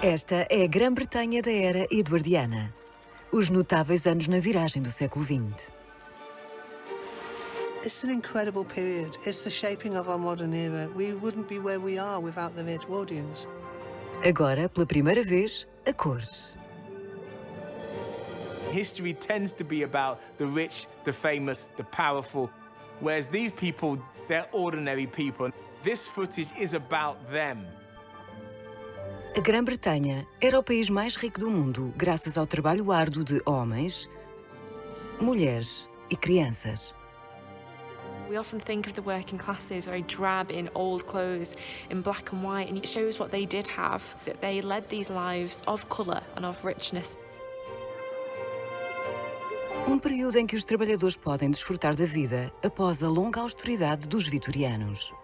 Esta é a Grã-Bretanha da era Eduardiana. Os notáveis anos na viragem do século XX. It's an incredible period. It's the shaping of our modern era. We wouldn't be where we are without the Eduardians. Agora, pela primeira vez, a cores. History tends to be about the rich, the famous, the powerful, whereas these people, they're ordinary people. This footage is about them. A Grã-Bretanha era o país mais rico do mundo graças ao trabalho árduo de homens, mulheres e crianças. We often think of the working classes very drab in old clothes, in black and white, and it shows what they did have, that they led these lives of colour and of richness. Um período em que os trabalhadores podem desfrutar da vida após a longa austeridade dos vitorianos.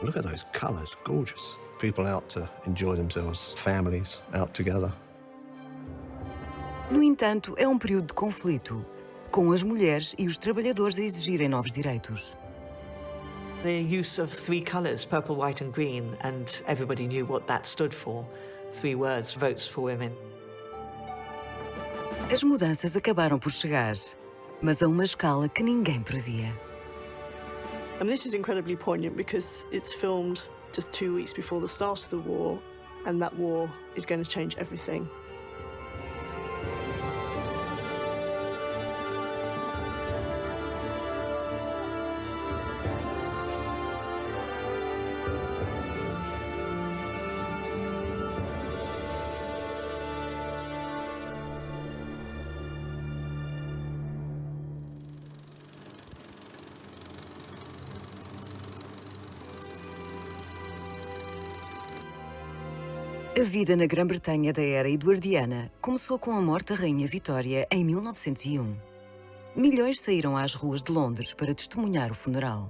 Look at those colours, gorgeous. People out to enjoy themselves, families out together. No entanto, é um período de conflito, com as mulheres e os trabalhadores a exigirem novos direitos. The use of three colours, purple, white and green, and everybody knew what that stood for. Three words, votes for women. As mudanças acabaram por chegar, mas a uma escala que ninguém previa. And this is incredibly poignant because it's filmed just 2 weeks before the start of the war, and that war is going to change everything. A vida na Grã-Bretanha da era Eduardiana começou com a morte da Rainha Vitória em 1901. Milhões saíram às ruas de Londres para testemunhar o funeral.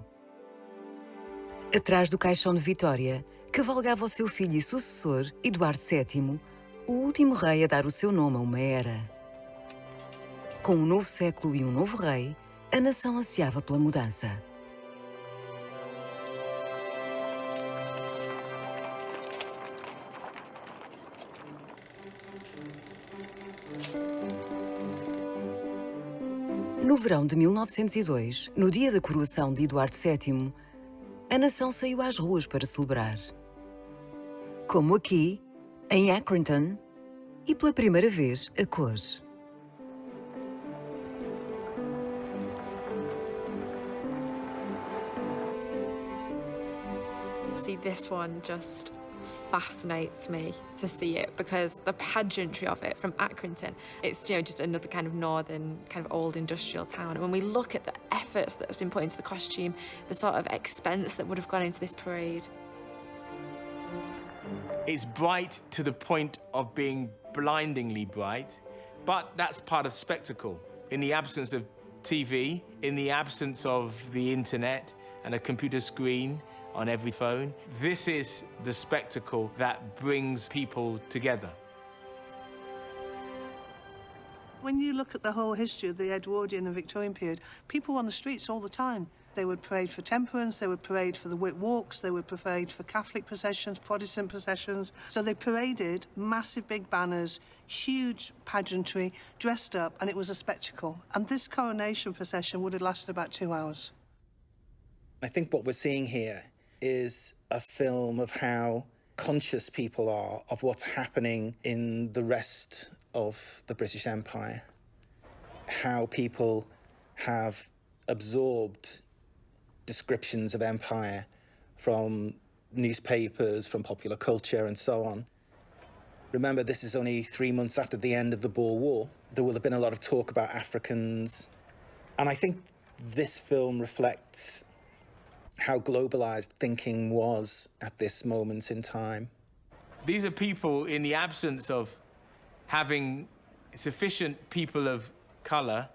Atrás do caixão de Vitória, cavalgava o seu filho e sucessor, Eduardo VII, o último rei a dar o seu nome a uma era. Com um novo século e um novo rei, a nação ansiava pela mudança. No verão de 1902, no dia da coroação de Eduardo VII, a nação saiu às ruas para celebrar. Como aqui, em Accrington, e pela primeira vez a cores. See, this one just fascinates me to see it because the pageantry of it from Accrington, it's, you know, just another kind of northern, kind of old industrial town. And when we look at the efforts that has been put into the costume, the sort of expense that would have gone into this parade. It's bright to the point of being blindingly bright, but that's part of spectacle. In the absence of TV, in the absence of the internet and a computer screen on every phone, this is the spectacle that brings people together. When you look at the whole history of the Edwardian and Victorian period, people were on the streets all the time. They would parade for temperance, they would parade for the Whit Walks, they would parade for Catholic processions, Protestant processions. So they paraded massive big banners, huge pageantry, dressed up, and it was a spectacle. And this coronation procession would have lasted about 2 hours. I think what we're seeing here is a film of how conscious people are of what's happening in the rest of the British Empire. How people have absorbed descriptions of empire from newspapers, from popular culture, and so on. Remember, this is only 3 months after the end of the Boer War. There will have been a lot of talk about Africans. And I think this film reflects how globalized thinking was at this moment in time. These are people in the absence of having sufficient people of colour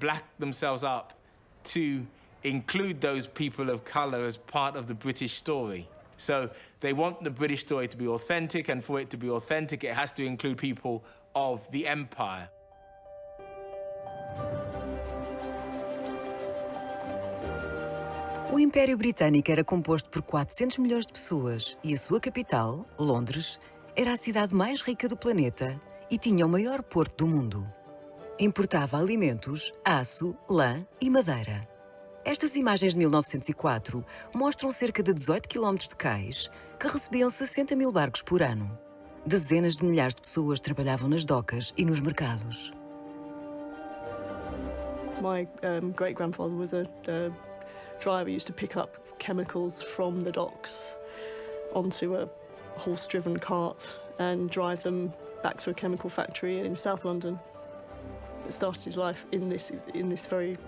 black themselves up to include those people of colour as part of the British story. So they want the British story to be authentic, and for it to be authentic, it has to include people of the empire. O Império Britânico era composto por 400 milhões de pessoas e a sua capital, Londres, era a cidade mais rica do planeta e tinha o maior porto do mundo. Importava alimentos, aço, lã e madeira. Estas imagens de 1904 mostram cerca de 18 km de cais que recebiam 60 mil barcos por ano. Dezenas de milhares de pessoas trabalhavam nas docas e nos mercados. My great-grandfather was a driver who used to pick up chemicals from the docks onto a horse-driven cart and drive them back to a chemical factory in South London. It started his life in this very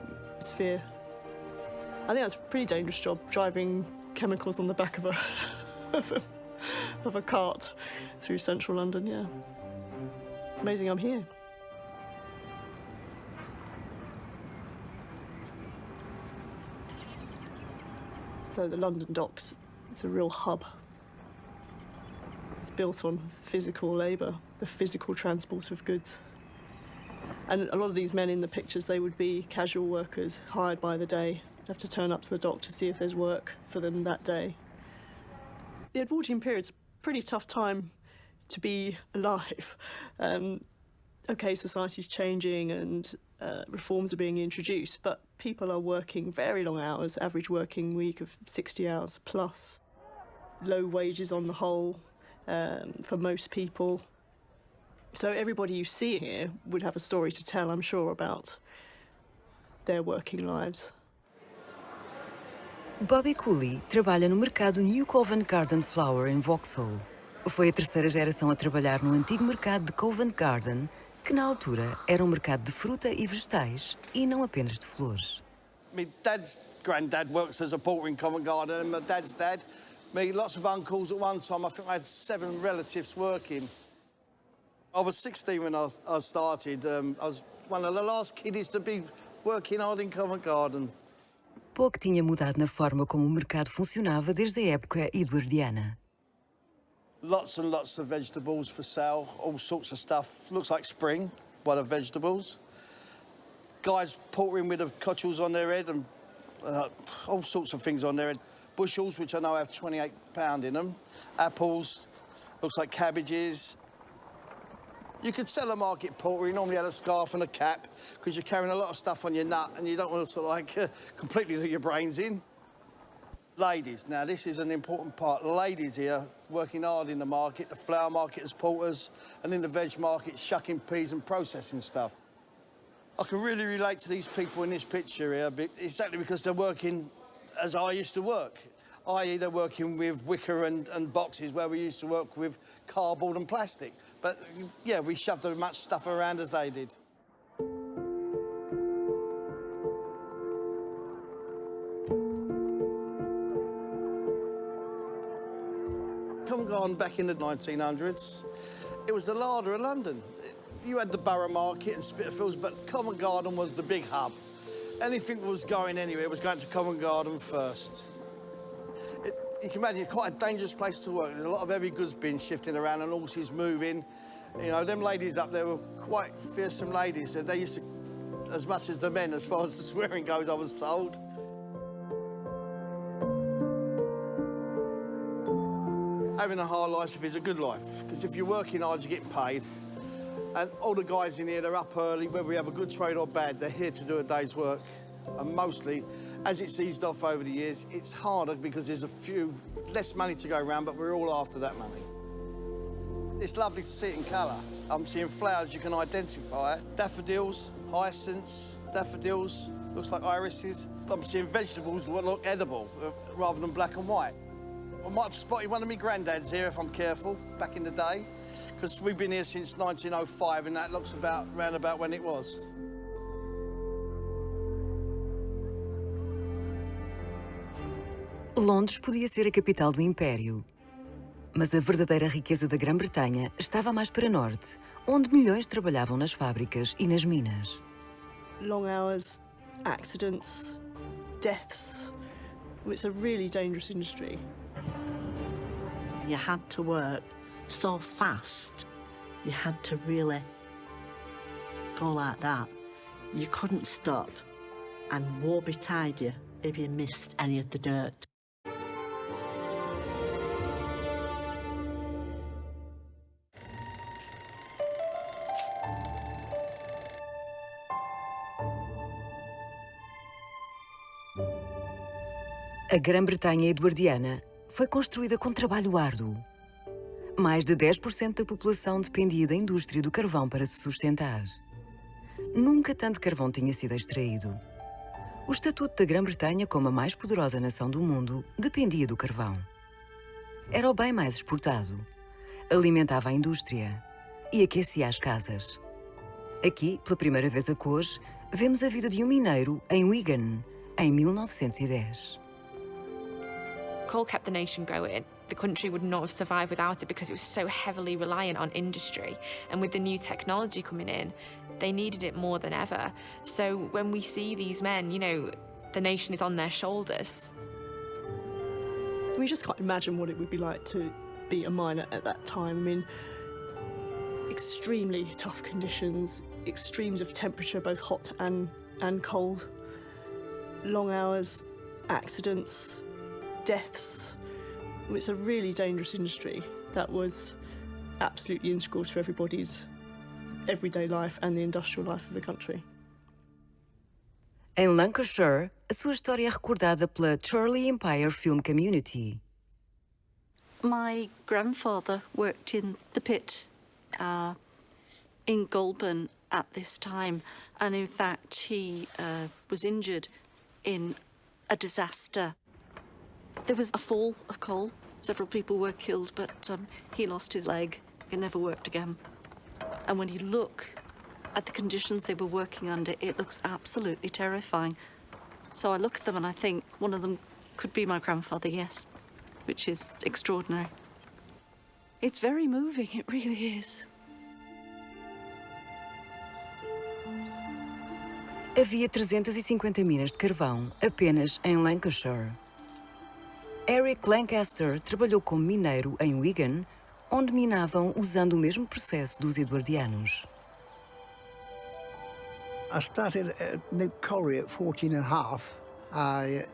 sphere. I think that's a pretty dangerous job, driving chemicals on the back of a cart through central London, yeah. Amazing I'm here. So the London docks, it's a real hub. It's built on physical labour, the physical transport of goods. And a lot of these men in the pictures, they would be casual workers hired by the day. They'd have to turn up to the dock to see if there's work for them that day. The Edwardian period's a pretty tough time to be alive. OK, society's changing and reforms are being introduced, but people are working very long hours, average working week of 60 hours plus. Low wages on the whole for most people. So everybody you see here would have a story to tell, I'm sure, about their working lives. Bobby Cooley trabalha no mercado New Covent Garden Flower em Vauxhall. Foi a terceira geração a trabalhar no antigo mercado de Covent Garden, que na altura era um mercado de fruta e vegetais e não apenas de flores. My dad's granddad works as a porter in Covent Garden, and my dad's dad, me, lots of uncles at one time. I think I had 7 relatives working. I was 16 when I started. I was one of the last kiddies to be working hard in Covent Garden. Pouco tinha mudado na forma como o mercado funcionava desde a época eduardiana. Lots and lots of vegetables for sale, all sorts of stuff. Looks like spring by the vegetables. Guys portering with the cotchels on their head and all sorts of things on their head. Bushels, which I know have 28 pound in them. Apples, looks like cabbages. You could sell a market porter. You normally had a scarf and a cap because you're carrying a lot of stuff on your nut and you don't want to sort of like completely do your brains in. Ladies, now this is an important part. Ladies here working hard in the market, the flower market as porters, and in the veg market shucking peas and processing stuff. I can really relate to these people in this picture here exactly because they're working as I used to work, i.e. they're working with wicker and boxes where we used to work with cardboard and plastic. But yeah, we shoved as much stuff around as they did. Covent Garden back in the 1900s, it was the larder of London. You had the Borough Market and Spitalfields, but Covent Garden was the big hub. Anything that was going anywhere was going to Covent Garden first. You can imagine it's quite a dangerous place to work. There's a lot of heavy goods being shifting around and horses moving. You know, them ladies up there were quite fearsome ladies. They used to, as much as the men, as far as the swearing goes, I was told. Having a hard life is a good life, because if you're working hard, you're getting paid. And all the guys in here, they're up early, whether we have a good trade or bad, they're here to do a day's work. And mostly, as it's eased off over the years, it's harder because there's less money to go around, but we're all after that money. It's lovely to see it in colour. I'm seeing flowers you can identify. Daffodils, hyacinths, daffodils, looks like irises. I'm seeing vegetables that look edible, rather than black and white. I might have spotted one of my granddads here if I'm careful, back in the day, because we've been here since 1905 and that looks round about when it was. Londres podia ser a capital do Império, mas a verdadeira riqueza da Grã-Bretanha estava mais para norte, onde milhões trabalhavam nas fábricas e nas minas. Long hours, accidents, deaths. It's a really dangerous industry. You had to work so fast. You had to really go like that. You couldn't stop, and woe betide you if you missed any of the dirt. A Grã-Bretanha Eduardiana foi construída com trabalho árduo. Mais de 10% da população dependia da indústria do carvão para se sustentar. Nunca tanto carvão tinha sido extraído. O estatuto da Grã-Bretanha como a mais poderosa nação do mundo dependia do carvão. Era o bem mais exportado, alimentava a indústria e aquecia as casas. Aqui, pela primeira vez a cores, vemos a vida de um mineiro em Wigan, em 1910. Coal kept the nation going. The country would not have survived without it because it was so heavily reliant on industry. And with the new technology coming in, they needed it more than ever. So when we see these men, you know, the nation is on their shoulders. We just can't imagine what it would be like to be a miner at that time. I mean, extremely tough conditions, extremes of temperature, both hot and cold, long hours, accidents, deaths. It's a really dangerous industry that was absolutely integral to everybody's everyday life and the industrial life of the country. Em Lancashire, a sua história é recordada pela Charlie Empire Film Community. My grandfather worked in the pit in Goulburn at this time, and in fact he was injured in a disaster. There was a fall of coal. Several people were killed, but he lost his leg and never worked again. And when you look at the conditions they were working under, it looks absolutely terrifying. So I look at them and I think one of them could be my grandfather, yes, which is extraordinary. It's very moving, it really is. Havia 350 minas de carvão apenas em Lancashire. Eric Lancaster trabalhou como mineiro em Wigan, onde minavam usando o mesmo processo dos eduardianos. I started at New Colliery at 14 and a half. I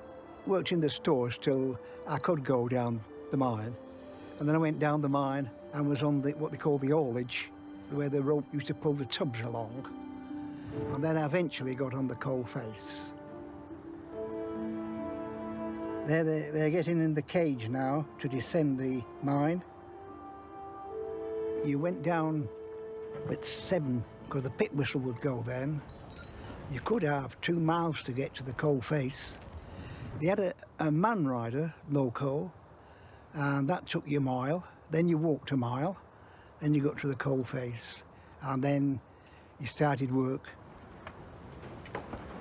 worked in the stores till I could go down the mine. And then I went down the mine and was on what they call the haulage, where the rope used to pull the tubs along. And then I eventually got on the coal face. They're getting in the cage now to descend the mine. You went down at 7, because the pit whistle would go then. You could have 2 miles to get to the coal face. They had a man rider, loco, and that took you a mile. Then you walked a mile, then you got to the coal face, and then you started work.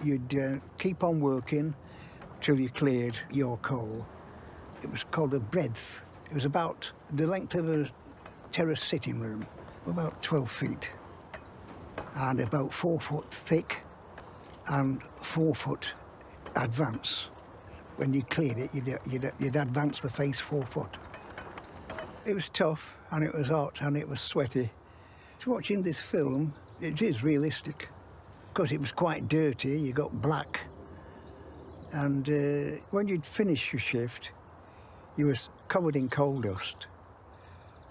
You'd keep on working till you cleared your coal. It was called a breadth. It was about the length of a terrace sitting room, about 12 feet, and about 4 foot thick and 4 foot advance. When you cleared it, you'd advance the face 4 foot. It was tough, and it was hot, and it was sweaty. So watching this film, it is realistic, because it was quite dirty. You got black. And when you'd finish your shift, you were covered in coal dust.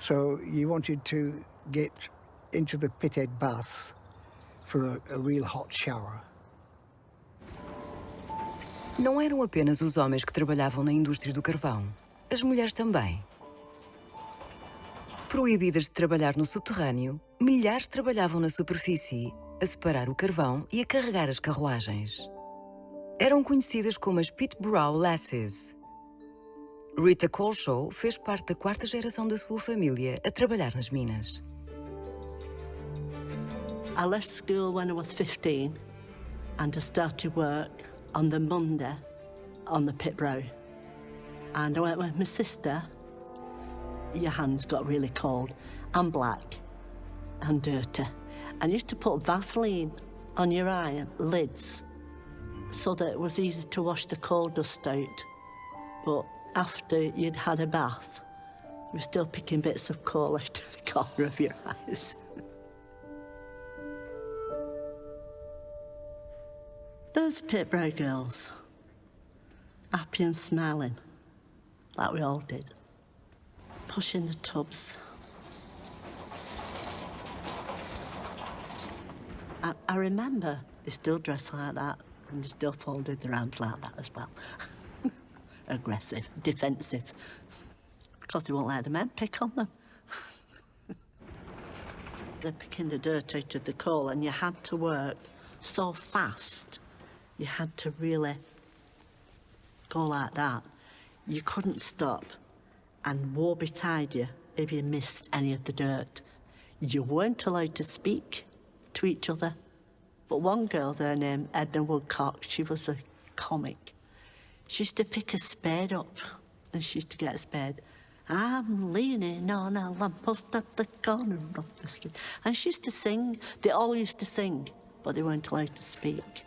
So you wanted to get into the pithead baths for a real hot shower. Não eram apenas os homens que trabalhavam na indústria do carvão. As mulheres também. Proibidas de trabalhar no subterrâneo, milhares trabalhavam na superfície, a separar o carvão e a carregar as carruagens. Eram conhecidas como as Pitbrow Lasses. Rita Colshaw fez parte da 4ª geração da sua família a trabalhar nas minas. I left school when I was 15 and I started work on the Monday on the pit row. And I went with my sister. Your hands got really cold and black and dirty. And you used to put Vaseline on your eye lids so that it was easy to wash the coal dust out. But after you'd had a bath, you were still picking bits of coal out of the corner of your eyes. Those pit row girls, happy and smiling, like we all did, pushing the tubs. I remember they still dress like that, and they still folded their arms like that as well. aggressive, defensive, because they won't let the men pick on them. They're picking the dirt out of the coal, and you had to work so fast. You had to really go like that. You couldn't stop, and woe betide you if you missed any of the dirt. You weren't allowed to speak to each other. But one girl there named Edna Woodcock, she was a comic. She used to pick a spade up, and she used to get a spade. I'm leaning on a lamppost at the corner of the street. And she used to sing. They all used to sing, but they weren't allowed to speak.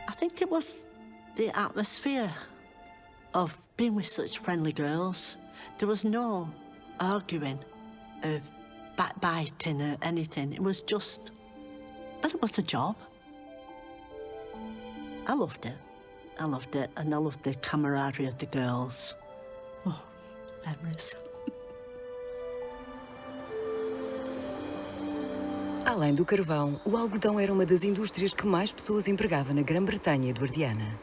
I think it was the atmosphere of being with such friendly girls. There was no arguing, backbiting or anything. It was just, but it was a job. I loved it. I loved it, and I loved the camaraderie of the girls. Oh, memories. Além do carvão, o algodão era uma das indústrias que mais pessoas empregava na Grã-Bretanha eduardiana.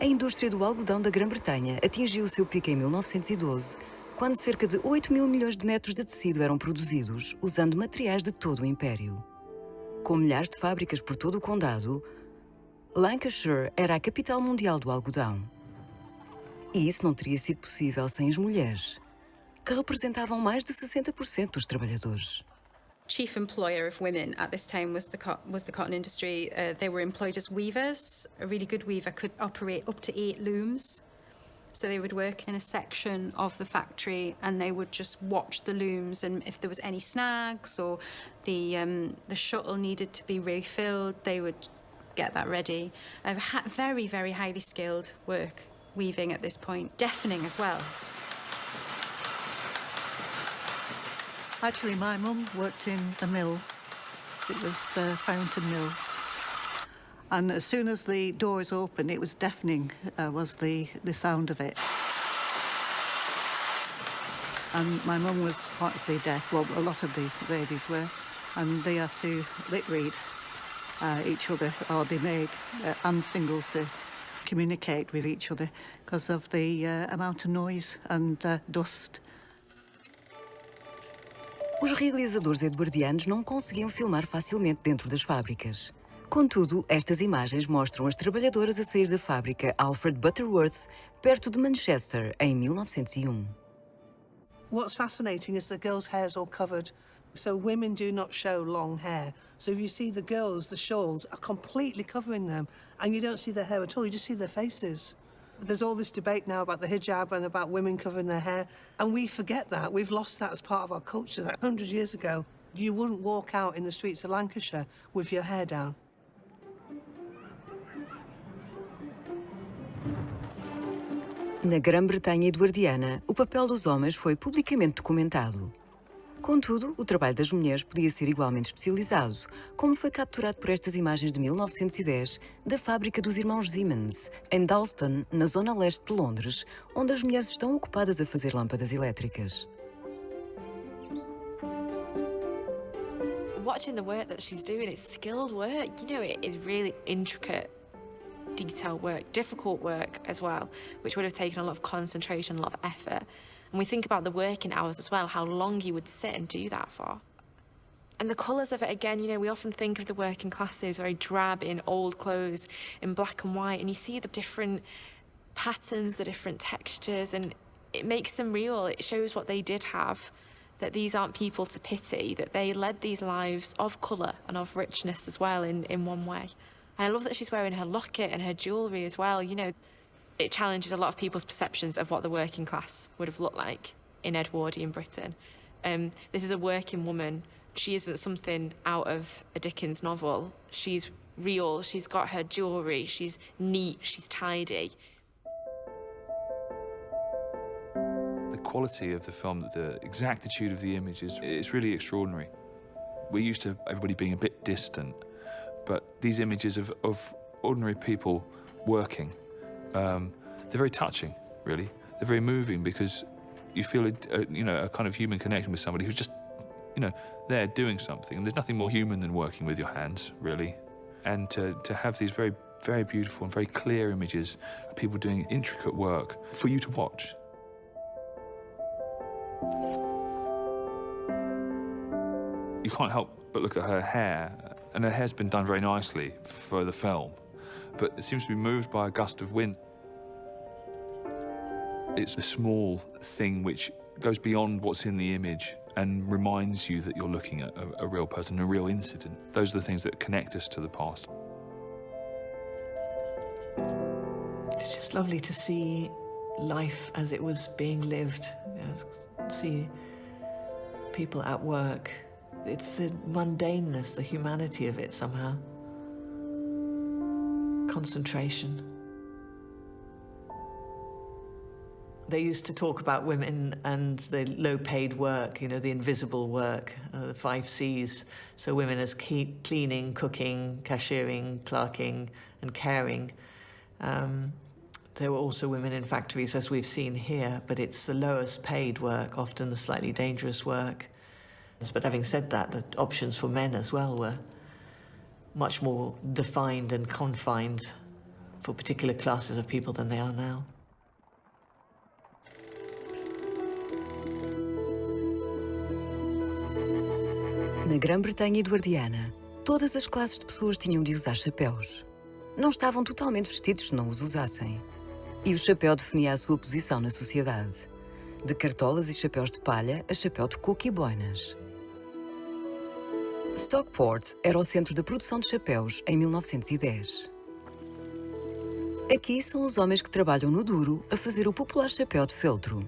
A indústria do algodão da Grã-Bretanha atingiu o seu pico em 1912, quando cerca de 8 mil milhões de metros de tecido eram produzidos, usando materiais de todo o Império. Com milhares de fábricas por todo o condado, Lancashire era a capital mundial do algodão. E isso não teria sido possível sem as mulheres, que representavam mais de 60% dos trabalhadores. Chief employer of women at this time was the cotton industry. They were employed as weavers. A really good weaver could operate up to 8 looms. So they would work in a section of the factory and they would just watch the looms, and if there was any snags or the shuttle needed to be refilled, they would get that ready. Very, very highly skilled work, weaving at this point. Deafening as well. Actually, my mum worked in a mill. It was Fountain Mill. And as soon as the doors opened, it was deafening, was the sound of it. And my mum was partly deaf, well, a lot of the ladies were, and they had to lip read each other, or they made hand signals to communicate with each other because of the amount of noise and dust. Os realizadores eduardianos não conseguiam filmar facilmente dentro das fábricas. Contudo, estas imagens mostram as trabalhadoras a sair da fábrica Alfred Butterworth, perto de Manchester, em 1901. What's fascinating is the girls' hair's all covered. So women do not show long hair. So if you see the girls, the shawls are completely covering them, and you don't see their hair at all, you just see their faces. There's all this debate now about the hijab and about women covering their hair, and we forget that. We've lost that as part of our culture. That 100 years ago, you wouldn't walk out in the streets of Lancashire with your hair down. Na Grã-Bretanha eduardiana, o papel dos homens foi publicamente documentado. Contudo, o trabalho das mulheres podia ser igualmente especializado, como foi capturado por estas imagens de 1910 da fábrica dos irmãos Siemens, em Dalston, na zona leste de Londres, onde as mulheres estão ocupadas a fazer lâmpadas elétricas. Watching the work that she's doing, it's skilled work. You know, it is really intricate, detailed work, difficult work as well, which would have taken a lot of concentration, a lot of effort. And we think about the working hours as well, how long you would sit and do that for. And the colours of it, again, you know, we often think of the working classes very drab in old clothes, in black and white, and you see the different patterns, the different textures, and it makes them real. It shows what they did have, that these aren't people to pity, that they led these lives of colour and of richness as well in one way. And I love that she's wearing her locket and her jewellery as well, you know. It challenges a lot of people's perceptions of what the working class would have looked like in Edwardian Britain. This is a working woman. She isn't something out of a Dickens novel. She's real, she's got her jewellery, she's neat, she's tidy. The quality of the film, the exactitude of the images, it's really extraordinary. We're used to everybody being a bit distant, but these images of ordinary people working, they're very touching, really. They're very moving because you feel a kind of human connection with somebody who's just, there doing something. And there's nothing more human than working with your hands, really. And to have these very very beautiful and very clear images of people doing intricate work for you to watch. You can't help but look at her hair, and her hair's been done very nicely for the film, but it seems to be moved by a gust of wind. It's a small thing which goes beyond what's in the image and reminds you that you're looking at a real person, a real incident. Those are the things that connect us to the past. It's just lovely to see life as it was being lived, you know, see people at work. It's the mundaneness, the humanity of it somehow. Concentration. They used to talk about women and the low-paid work, you know, the invisible work, the 5 Cs. So women as cleaning, cooking, cashiering, clerking, and caring. There were also women in factories, as we've seen here, but it's the lowest paid work, often the slightly dangerous work. But having said that, the options for men as well were much more defined and confined for particular classes of people than they are now. Na Grã-Bretanha eduardiana, todas as classes de pessoas tinham de usar chapéus. Não estavam totalmente vestidos se não os usassem. E o chapéu definia a sua posição na sociedade. De cartolas e chapéus de palha a chapéu de coco e boinas. Stockport era o centro da produção de chapéus em 1910. Aqui são os homens que trabalham no duro a fazer o popular chapéu de feltro.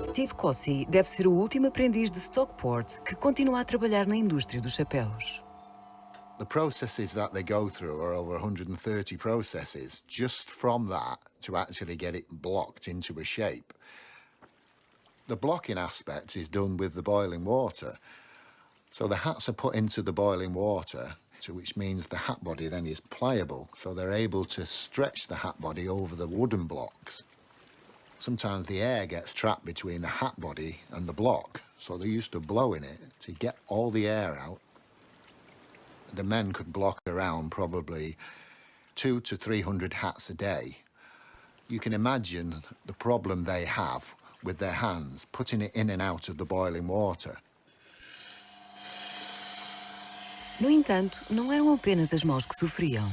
Steve Cossey deve ser o último aprendiz de Stockport que continua a trabalhar na indústria dos chapéus. The processes that they go through are over 130 processes just from that to actually get it blocked into a shape. The blocking aspect is done with the boiling water. So the hats are put into the boiling water, which means the hat body then is pliable, so they're able to stretch the hat body over the wooden blocks. Sometimes the air gets trapped between the hat body and the block, so they're used to blowing it to get all the air out. The men could block around probably 200 to 300 hats a day. You can imagine the problem they have with their hands, putting it in and out of the boiling water. No entanto, não eram apenas as mãos que sofriam.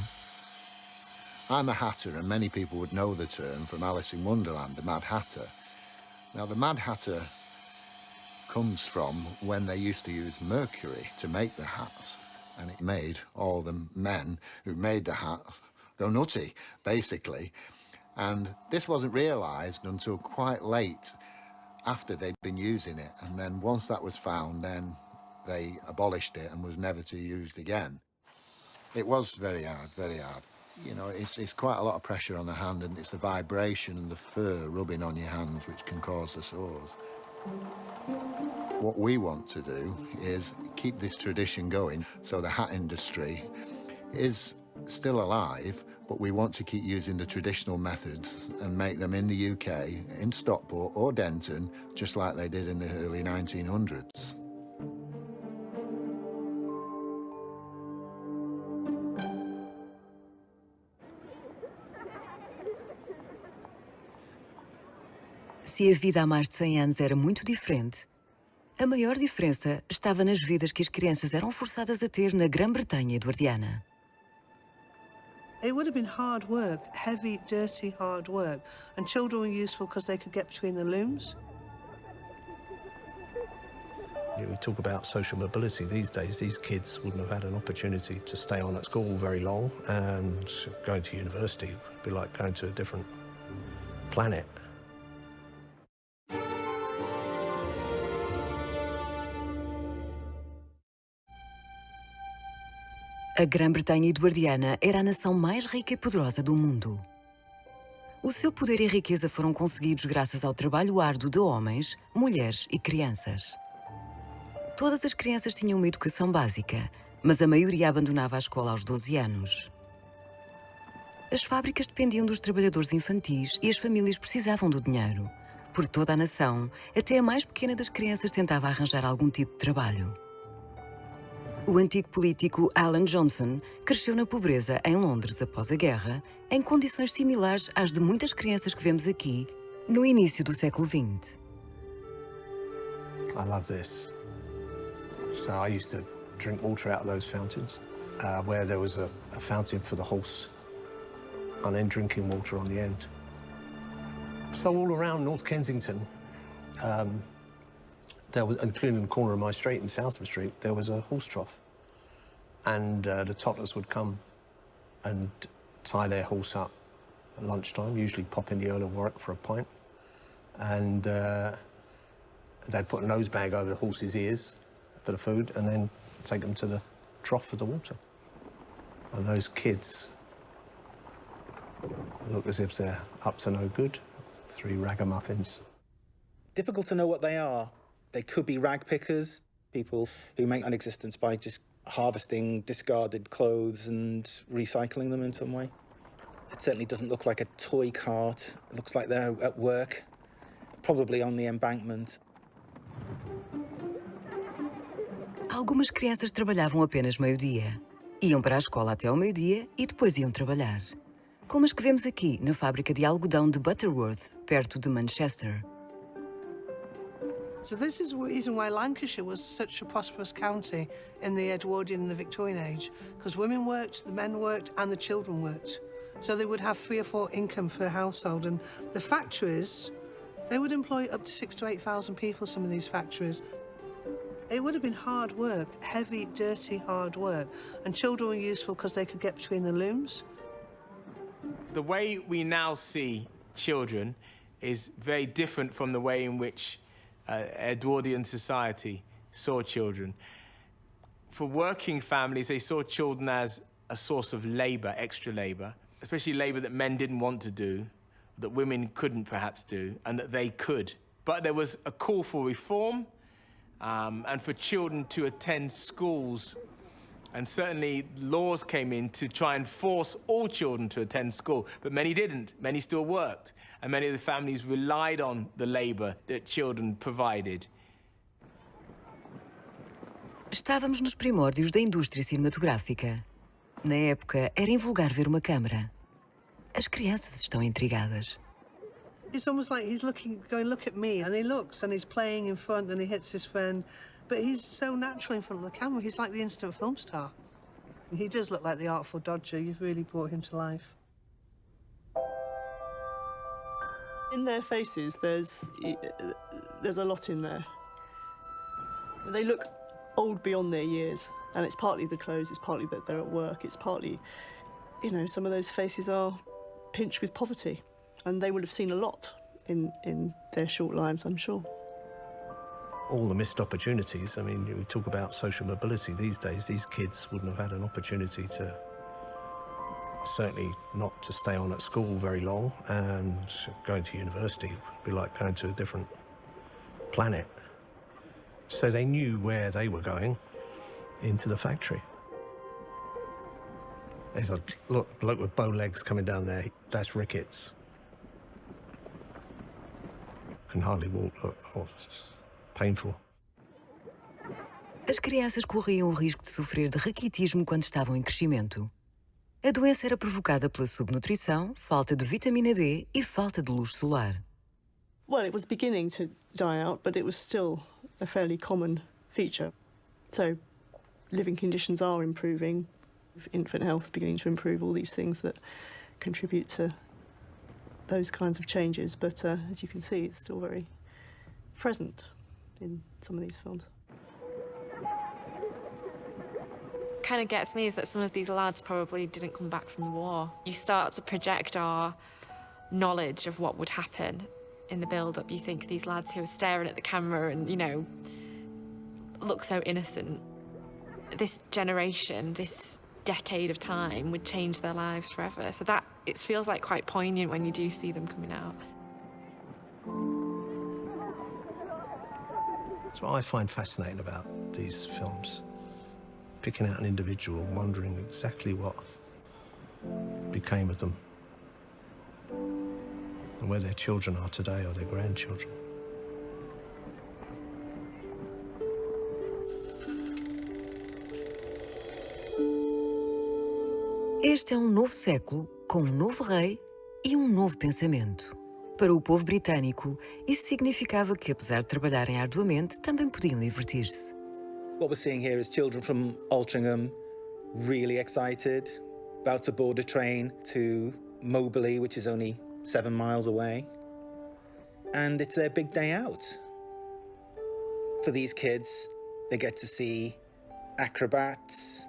I'm a hatter, and many people would know the term from Alice in Wonderland, the Mad Hatter. Now, the Mad Hatter comes from when they used to use mercury to make the hats, and it made all the men who made the hats go nutty, basically. And this wasn't realised until quite late after they'd been using it, and then once that was found, then they abolished it and was never to be used again. It was very hard, very hard. You know, it's quite a lot of pressure on the hand, and it's the vibration and the fur rubbing on your hands which can cause the sores. What we want to do is keep this tradition going, so the hat industry is still alive, but we want to keep using the traditional methods and make them in the UK, in Stockport or Denton, just like they did in the early 1900s. Se a vida há mais de 100 anos era muito diferente, a maior diferença estava nas vidas que as crianças eram forçadas a ter na Grã-Bretanha eduardiana. It would have been hard work, heavy, dirty, hard work. And children were useful because they could get between the looms. We talk about social mobility these days. These kids wouldn't have had an opportunity to stay on at school very long, and going to university would be like going to a different planet. A Grã-Bretanha eduardiana era a nação mais rica e poderosa do mundo. O seu poder e riqueza foram conseguidos graças ao trabalho árduo de homens, mulheres e crianças. Todas as crianças tinham uma educação básica, mas a maioria abandonava a escola aos 12 anos. As fábricas dependiam dos trabalhadores infantis e as famílias precisavam do dinheiro. Por toda a nação, até a mais pequena das crianças tentava arranjar algum tipo de trabalho. O antigo político Alan Johnson cresceu na pobreza em Londres após a guerra, em condições similares às de muitas crianças que vemos aqui, no início do século XX. I love this. So I used to drink water out of those fountains, where there was a fountain for the horse, and then drinking water on the end. So all around North Kensington, there was, including the corner of my street and Southam Street, there was a horse trough. And the toddlers would come and tie their horse up at lunchtime, usually pop in the Earl of Warwick for a pint. And they'd put a nose bag over the horse's ears for the food and then take them to the trough for the water. And those kids look as if they're up to no good. 3 ragamuffins. Difficult to know what they are. They could be rag pickers, people who make an existence by just harvesting discarded clothes and recycling them in some way. It certainly doesn't look like a toy cart. It looks like they're at work, probably on the embankment. Algumas crianças trabalhavam apenas meio-dia. Iam para a escola até ao meio-dia e depois iam trabalhar. Como as que vemos aqui, na fábrica de algodão de Butterworth, perto de Manchester. So this is the reason why Lancashire was such a prosperous county in the Edwardian and the Victorian age, because women worked, the men worked, and the children worked. So they would have 3 or 4 income for a household. And the factories, they would employ up to 6,000 to 8,000 people, some of these factories. It would have been hard work, heavy, dirty, hard work. And children were useful because they could get between the looms. The way we now see children is very different from the way in which Edwardian society saw children. For working families, they saw children as a source of labour, extra labour, especially labour that men didn't want to do, that women couldn't perhaps do, and that they could. But there was a call for reform and for children to attend schools. And certainly laws came in to try and force all children to attend school, but many didn't. Many still worked, and many of the families relied on the labour that children provided. Estávamos nos primórdios da indústria cinematográfica. Na época, era invulgar ver uma câmara. As crianças estão intrigadas. It's almost like he's going, look at me, and he looks, and he's playing in front, and he hits his friend. But he's so natural in front of the camera. He's like the instant film star. He does look like the Artful Dodger. You've really brought him to life. In their faces, there's a lot in there. They look old beyond their years, and it's partly the clothes, it's partly that they're at work, it's partly, you know, some of those faces are pinched with poverty, and they would have seen a lot in their short lives, I'm sure. All the missed opportunities. I mean, we talk about social mobility these days. These kids wouldn't have had an opportunity to, certainly not to stay on at school very long, and going to university would be like going to a different planet. So they knew where they were going, into the factory. There's a bloke with bow legs coming down there. That's Ricketts. Can hardly walk, look. Oh, painful. As crianças corriam o risco de sofrer de raquitismo quando estavam em crescimento. A doença era provocada pela subnutrição, falta de vitamina D e falta de luz solar. Well, it was beginning to die out, but it was still a fairly common feature. So living conditions are improving, infant health is beginning to improve, all these things that contribute to those kinds of changes. But as you can see, it's still very present in some of these films. Kind of gets me is that some of these lads probably didn't come back from the war. You start to project our knowledge of what would happen in the build-up. You think these lads who are staring at the camera and, you know, look so innocent. This generation, this decade of time would change their lives forever. So that, it feels like quite poignant when you do see them coming out. That's what I find fascinating about these films. Picking out an individual, wondering exactly what became of them. and where their children are today or their grandchildren. Este é um novo século, com um novo rei e um novo pensamento. Para o povo britânico, isso significava que, apesar de trabalharem arduamente, também podiam divertir-se. What we're seeing here is children from Altrincham really excited, about to board a train to Moberly, which is only 7 miles away. And it's their big day out. For these kids, they get to see acrobats,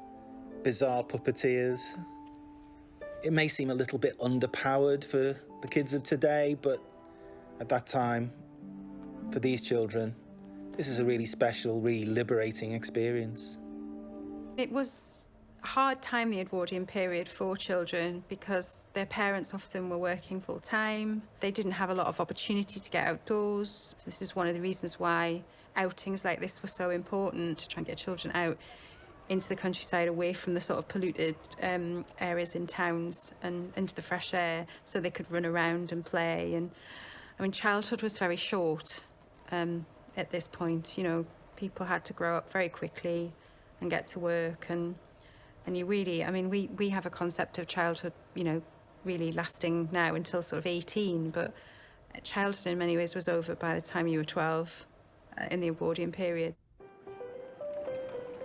bizarre puppeteers. It may seem a little bit underpowered for the kids of today, but at that time, for these children, this is a really special, really liberating experience. It was a hard time, the Edwardian period, for children because their parents often were working full time. They didn't have a lot of opportunity to get outdoors. So this is one of the reasons why outings like this were so important, to try and get children out into the countryside, away from the sort of polluted areas in towns and into the fresh air, so they could run around and play. And I mean, childhood was very short at this point. You know, people had to grow up very quickly and get to work, and you really, I mean, we have a concept of childhood, you know, really lasting now until sort of 18, but childhood in many ways was over by the time you were 12 in the Edwardian period.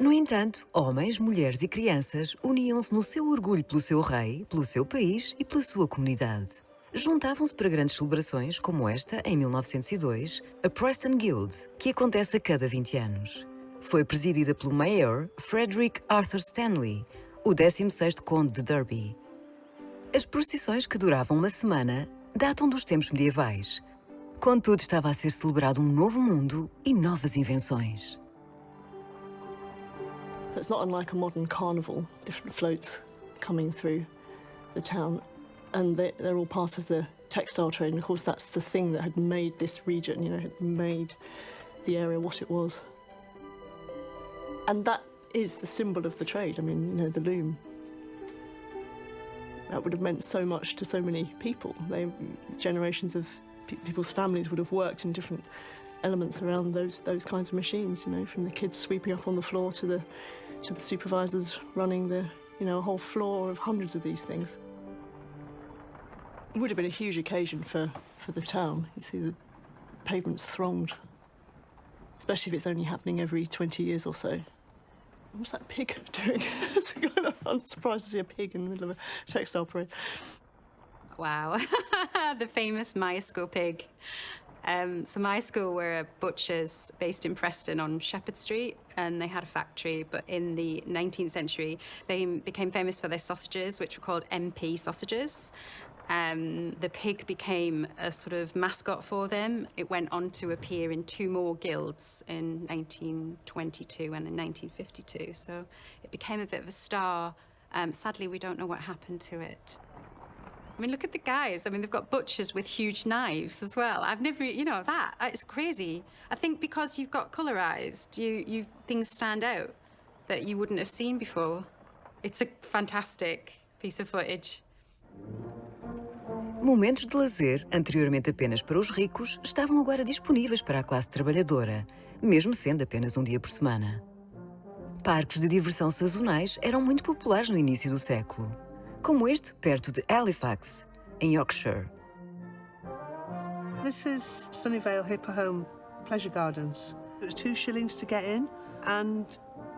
No entanto, homens, mulheres e crianças uniam-se no seu orgulho pelo seu rei, pelo seu país e pela sua comunidade. Juntavam-se para grandes celebrações como esta, em 1902, a Preston Guild, que acontece a cada 20 anos. Foi presidida pelo Mayor Frederick Arthur Stanley, o 16º Conde de Derby. As procissões, que duravam uma semana, datam dos tempos medievais. Contudo, estava a ser celebrado um novo mundo e novas invenções. So it's not unlike a modern carnival, different floats coming through the town, and they're all part of the textile trade. And of course, that's the thing that had made this region, you know, had made the area what it was. And that is the symbol of the trade. I mean, you know, the loom. That would have meant so much to so many people. Generations of people's families would have worked in different elements around those kinds of machines, you know, from the kids sweeping up on the floor to the supervisors running the, you know, a whole floor of hundreds of these things. It would have been a huge occasion for the town. You see the pavements thronged, especially if it's only happening every 20 years or so. What's that pig doing? I'm surprised to see a pig in the middle of a textile parade. Wow, the famous MAIS pig. So MAIS were butchers based in Preston on Shepherd Street, and they had a factory, but in the 19th century they became famous for their sausages, which were called MP sausages. The pig became a sort of mascot for them. It went on to appear in 2 more guilds in 1922 and in 1952, so it became a bit of a star. Sadly, we don't know what happened to it. I mean, look at the guys. I mean, they've got butchers with huge knives as well. I've never, you know, it's crazy. I think because you've got colorized, things stand out that you wouldn't have seen before. It's a fantastic piece of footage. Momentos de lazer, anteriormente apenas para os ricos, estavam agora disponíveis para a classe trabalhadora, mesmo sendo apenas um dia por semana. Parques de diversão sazonais eram muito populares no início do século, como este perto de Halifax, em Yorkshire. This is Sunnyvale Hipper Home Pleasure Gardens. It was 2 shillings to get in, and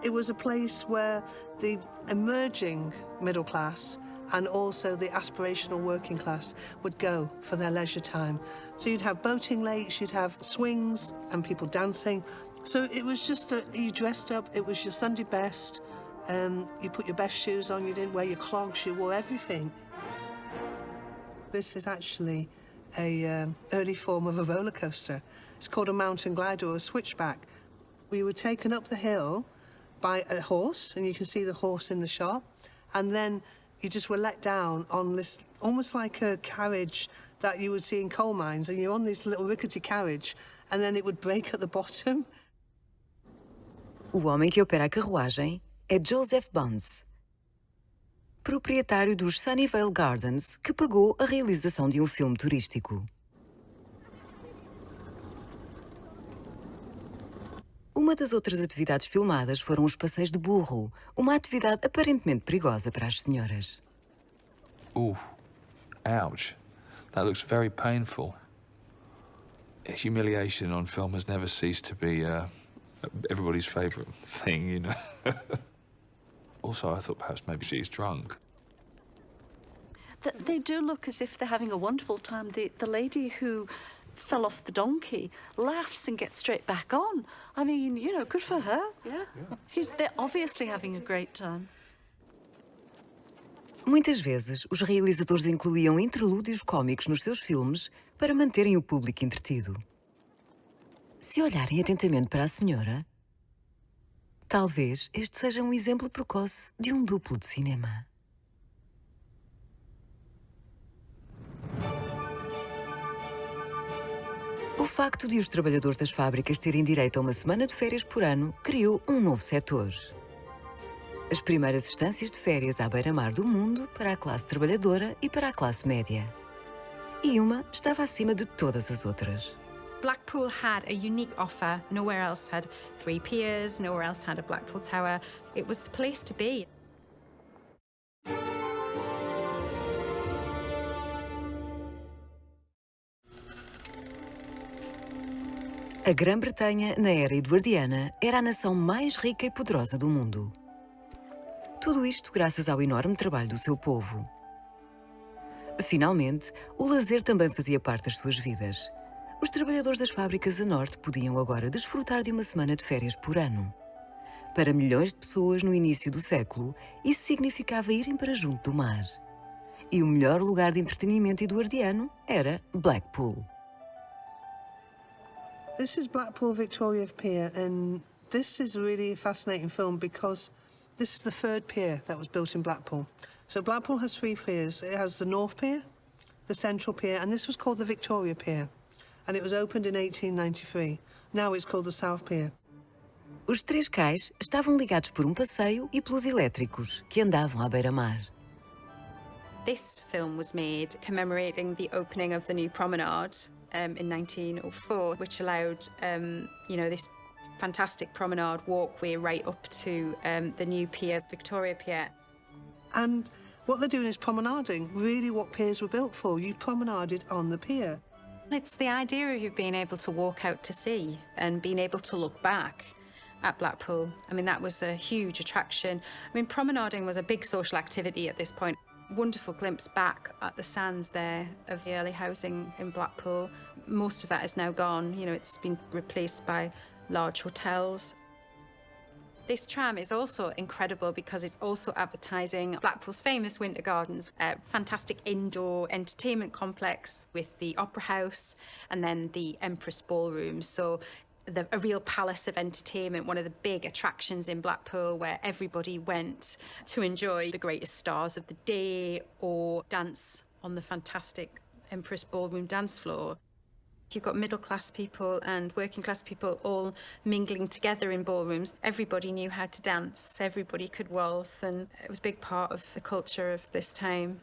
it was a place where the emerging middle class and also the aspirational working class would go for their leisure time. So you'd have boating lakes, you'd have swings and people dancing. So it was just, you dressed up, it was your Sunday best, you put your best shoes on, you didn't wear your clogs, you wore everything. This is actually a early form of a roller coaster. It's called a mountain glider or a switchback. We were taken up the hill by a horse, and you can see the horse in the shot, and then you just were let down on this, almost like a carriage that you would see in coal mines, and you're on this little rickety carriage, and then it would break at the bottom. O homem que opera a carruagem é Joseph Bunce, proprietário dos Sunnyvale Gardens, que pagou a realização de um filme turístico. Uma das outras atividades filmadas foram os passeios de burro, uma atividade aparentemente perigosa para as senhoras. Ooh, ouch. That looks very painful. Humiliation on film has never ceased to be everybody's favourite thing, you know. Also, I thought perhaps maybe she's drunk. They do look as if they're having a wonderful time. The lady who fell off the donkey laughs and gets straight back on. I mean, you know, good for her. Yeah. They're obviously having a great time. Muitas vezes, os realizadores incluíam interlúdios cómicos nos seus filmes para manterem o público entretido. Se olharem atentamente para a senhora, talvez este seja um exemplo precoce de um duplo de cinema. O facto de os trabalhadores das fábricas terem direito a uma semana de férias por ano criou um novo setor. As primeiras estâncias de férias à beira-mar do mundo para a classe trabalhadora e para a classe média. E uma estava acima de todas as outras. Blackpool had a unique offer. Nowhere else had 3 piers, nowhere else had a Blackpool Tower. It was the place to be. A Grã-Bretanha, na era eduardiana, era a nação mais rica e poderosa do mundo. Tudo isto graças ao enorme trabalho do seu povo. Finalmente, o lazer também fazia parte das suas vidas. Os trabalhadores das fábricas a norte podiam agora desfrutar de uma semana de férias por ano. Para milhões de pessoas no início do século, isso significava irem para junto do mar. E o melhor lugar de entretenimento eduardiano era Blackpool. This is Blackpool Victoria Pier, and this is a really fascinating film because this is the 3rd pier that was built in Blackpool. So Blackpool has 3 piers. It has the North Pier, the Central Pier, and this was called the Victoria Pier. And it was opened in 1893. Now it's called the South Pier. Os 3 cais estavam ligados por um passeio e pelos elétricos, que andavam à beira-mar. This film was made commemorating the opening of the new promenade in 1904, which allowed, you know, this fantastic promenade walkway right up to the new pier, Victoria Pier. And what they're doing is promenading, really what piers were built for. You promenaded on the pier. It's the idea of you being able to walk out to sea and being able to look back at Blackpool. I mean, that was a huge attraction. I mean, promenading was a big social activity at this point. Wonderful glimpse back at the sands there of the early housing in Blackpool. Most of that is now gone. You know, it's been replaced by large hotels. This tram is also incredible because it's also advertising Blackpool's famous Winter Gardens, a fantastic indoor entertainment complex with the Opera House and then the Empress Ballroom. So a real palace of entertainment, one of the big attractions in Blackpool where everybody went to enjoy the greatest stars of the day or dance on the fantastic Empress Ballroom dance floor. You've got middle-class people and working-class people all mingling together in ballrooms. Everybody knew how to dance, everybody could waltz, and it was a big part of the culture of this time.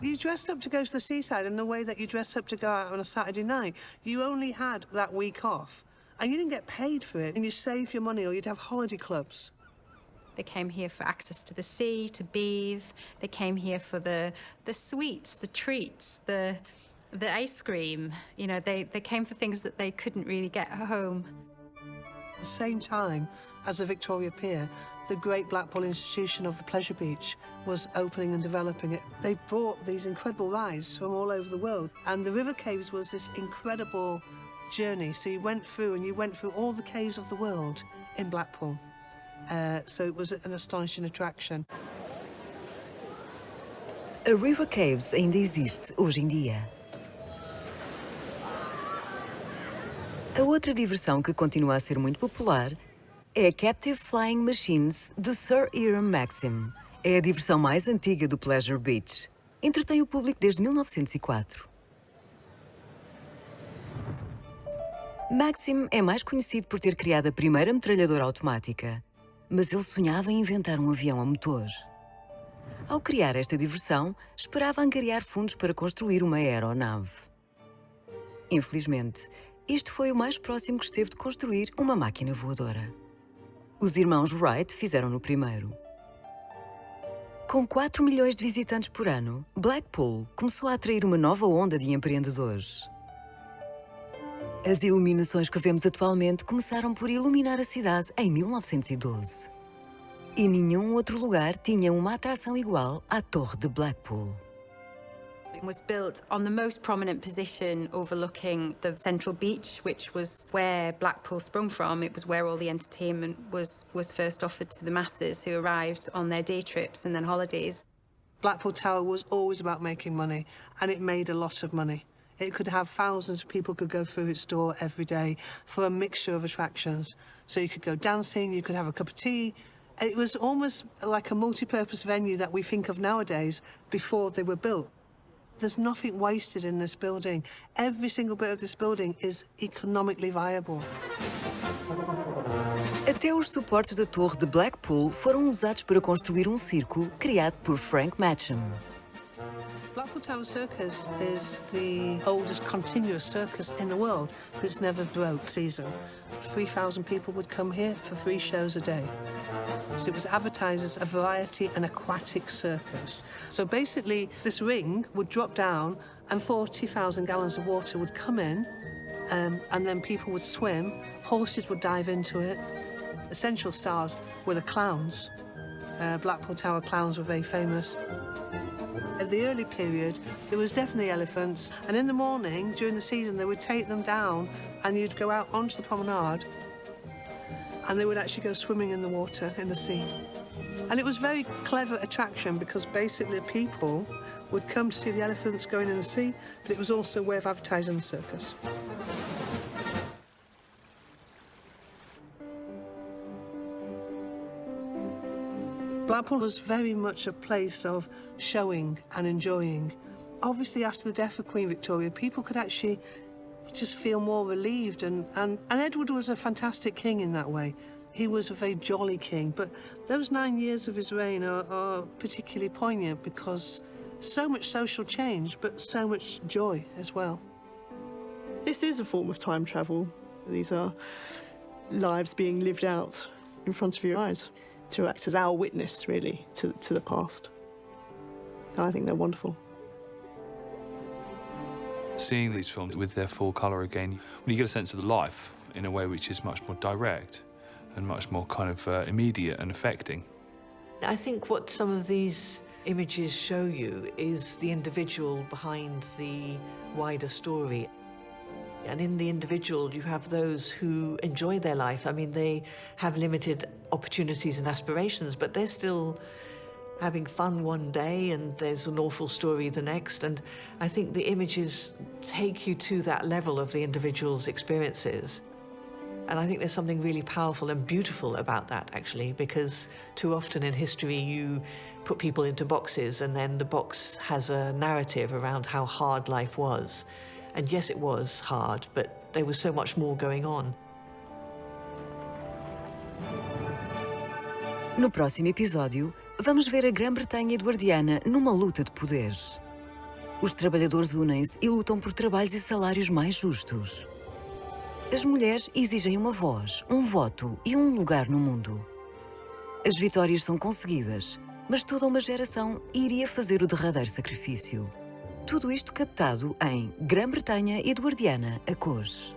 You dressed up to go to the seaside in the way that you dressed up to go out on a Saturday night. You only had that week off, and you didn't get paid for it, and you saved your money, or you'd have holiday clubs. They came here for access to the sea, to bathe. They came here for the sweets, the treats, the ice cream. You know, they came for things that they couldn't really get at home. At the same time as the Victoria Pier, the great Blackpool institution of the Pleasure Beach was opening and developing it. They brought these incredible rides from all over the world, and the river caves was this incredible journey. So you went through all the caves of the world in Blackpool. So it was an astonishing attraction. A River Caves ainda existe hoje em dia. A outra diversão que continua a ser muito popular é a Captive Flying Machines de Sir Hiram Maxim. É a diversão mais antiga do Pleasure Beach. Entretém o público desde 1904. Maxim é mais conhecido por ter criado a primeira metralhadora automática, mas ele sonhava em inventar um avião a motor. Ao criar esta diversão, esperava angariar fundos para construir uma aeronave. Infelizmente, Este foi o mais próximo que esteve de construir uma máquina voadora. Os irmãos Wright fizeram-no primeiro. Com 4 milhões de visitantes por ano, Blackpool começou a atrair uma nova onda de empreendedores. As iluminações que vemos atualmente começaram por iluminar a cidade em 1912. E nenhum outro lugar tinha uma atração igual à Torre de Blackpool. It was built on the most prominent position overlooking the central beach, which was where Blackpool sprung from. It was where all the entertainment was first offered to the masses who arrived on their day trips and then holidays. Blackpool Tower was always about making money, and it made a lot of money. It could have thousands of people could go through its door every day for a mixture of attractions. So you could go dancing, you could have a cup of tea. It was almost like a multi-purpose venue that we think of nowadays before they were built. There's nothing wasted in this building. Every single bit of this building is economically viable. Até os suportes da Torre de Blackpool foram usados para construir um circo criado por Frank Matcham. Blackpool Tower Circus is the oldest continuous circus in the world, but it's never broke season. 3,000 people would come here for 3 shows a day. So it was advertised as a variety and aquatic circus. So basically, this ring would drop down and 40,000 gallons of water would come in, and then people would swim, horses would dive into it. The central stars were the clowns. Blackpool Tower clowns were very famous. At the early period, there was definitely elephants, and in the morning, during the season, they would take them down and you'd go out onto the promenade and they would actually go swimming in the water, in the sea. And it was a very clever attraction because basically people would come to see the elephants going in the sea, but it was also a way of advertising the circus. Blackpool was very much a place of showing and enjoying. Obviously, after the death of Queen Victoria, people could actually just feel more relieved, and Edward was a fantastic king in that way. He was a very jolly king, but those 9 years of his reign are particularly poignant because so much social change, but so much joy as well. This is a form of time travel. These are lives being lived out in front of your eyes to act as our witness, really, to the past. And I think they're wonderful. Seeing these films with their full colour again, when you get a sense of the life in a way which is much more direct and much more kind of immediate and affecting. I think what some of these images show you is the individual behind the wider story. And in the individual, you have those who enjoy their life. I mean, they have limited opportunities and aspirations, but they're still having fun one day and there's an awful story the next. And I think the images take you to that level of the individual's experiences. And I think there's something really powerful and beautiful about that, actually, because too often in history you put people into boxes and then the box has a narrative around how hard life was. And yes, it was hard, but there was so much more going on. No próximo episódio, vamos ver a Grã-Bretanha eduardiana numa luta de poderes. Os trabalhadores unem-se e lutam por trabalhos e salários mais justos. As mulheres exigem uma voz, um voto e um lugar no mundo. As vitórias são conseguidas, mas toda uma geração iria fazer o derradeiro sacrifício. Tudo isto captado em Grã-Bretanha eduardiana a cores.